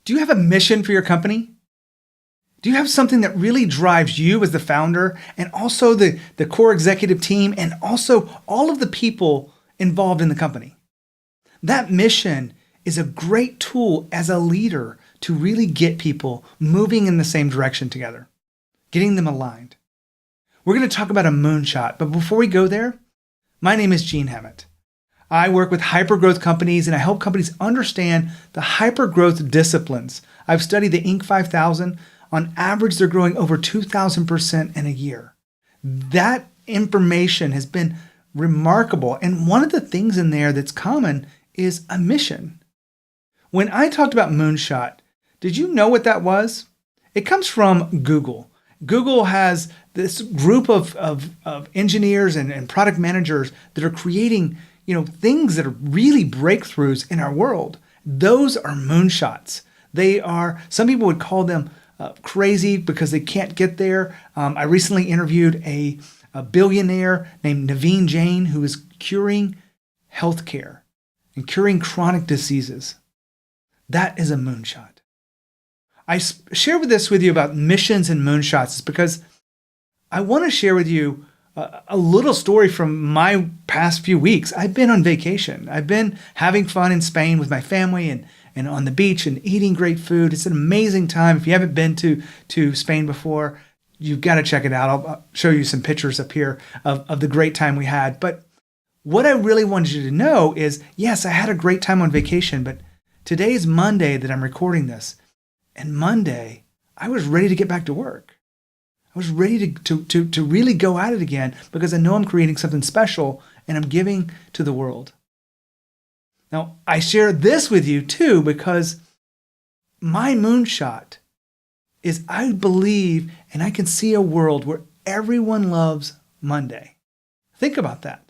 Do you have a mission for your company? Do you have something that really drives you as the founder and also the core executive team and also all of the people involved in the company? That mission is a great tool as a leader to really get people moving in the same direction together, getting them aligned. We're going to talk about a moonshot, but before we go there, my name is Gene Hammett. I work with hypergrowth companies and I help companies understand the hypergrowth disciplines. I've studied the Inc. 5000. On average, they're growing over 2,000% in a year. That information has been remarkable. And one of the things in there that's common is a mission. When I talked about Moonshot, did you know what that was? It comes from Google. Google has this group of engineers and product managers that are creating things that are really breakthroughs in our world. Those are moonshots. Some people would call them crazy because they can't get there. I recently interviewed a billionaire named Naveen Jain who is curing healthcare and curing chronic diseases. That is a moonshot. I share this with you about missions and moonshots because I want to share with you a little story from my past few weeks. I've been on vacation. I've been having fun in Spain with my family and on the beach and eating great food. It's an amazing time. If you haven't been to Spain before, you've got to check it out. I'll show you some pictures up here of the great time we had. But what I really wanted you to know is, yes, I had a great time on vacation, but today's Monday that I'm recording this. And Monday, I was ready to get back to work. I was ready to really go at it again because I know I'm creating something special and I'm giving to the world. Now, I share this with you too because my moonshot is I believe and I can see a world where everyone loves Monday. Think about that.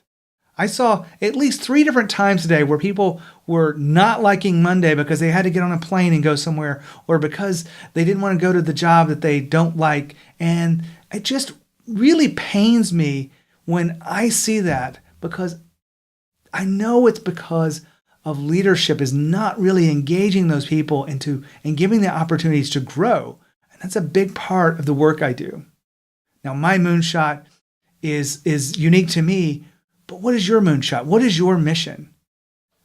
I saw at least 3 different times today where people were not liking Monday because they had to get on a plane and go somewhere or because they didn't want to go to the job that they don't like. And it just really pains me when I see that because I know it's because of leadership is not really engaging those people and giving them opportunities to grow. And that's a big part of the work I do. Now, my moonshot is unique to me. But what is your moonshot? What is your mission?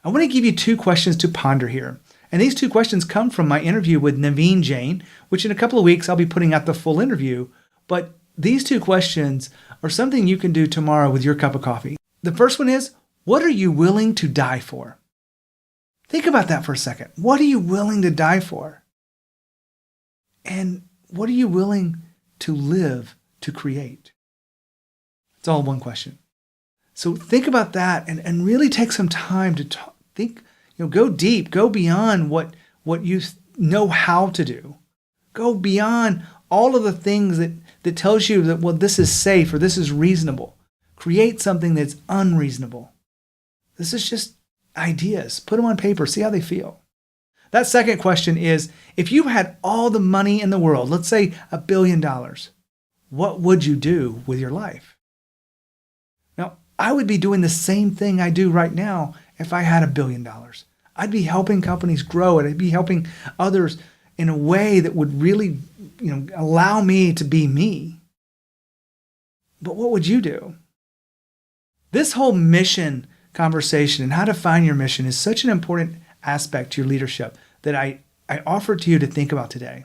I want to give you 2 questions to ponder here. And these 2 questions come from my interview with Naveen Jain, which in a couple of weeks I'll be putting out the full interview. But these 2 questions are something you can do tomorrow with your cup of coffee. The first one is, what are you willing to die for? Think about that for a second. What are you willing to die for? And what are you willing to live to create? It's all one question. So think about that and really take some time to think, go deep, go beyond what you know how to do. Go beyond all of the things that tells you that, well, this is safe or this is reasonable. Create something that's unreasonable. This is just ideas. Put them on paper, see how they feel. That second question is, if you had all the money in the world, let's say $1 billion, what would you do with your life? I would be doing the same thing I do right now if I had $1 billion. I'd be helping companies grow and I'd be helping others in a way that would really, allow me to be me. But what would you do? This whole mission conversation and how to find your mission is such an important aspect to your leadership that I offer to you to think about today.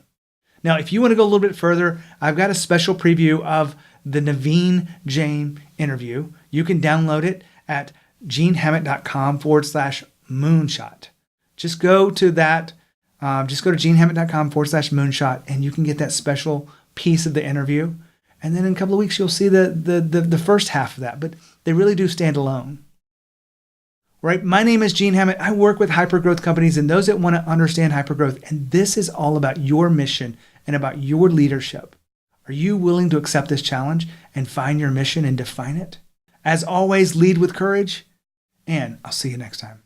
Now, if you want to go a little bit further, I've got a special preview of the Naveen Jain interview. You can download it at genehammett.com/moonshot. Just go to that. Just go to genehammett.com/moonshot and you can get that special piece of the interview. And then in a couple of weeks, you'll see the first half of that. But they really do stand alone. Right? My name is Gene Hammett. I work with hypergrowth companies and those that want to understand hypergrowth. And this is all about your mission and about your leadership. Are you willing to accept this challenge and find your mission and define it? As always, lead with courage, and I'll see you next time.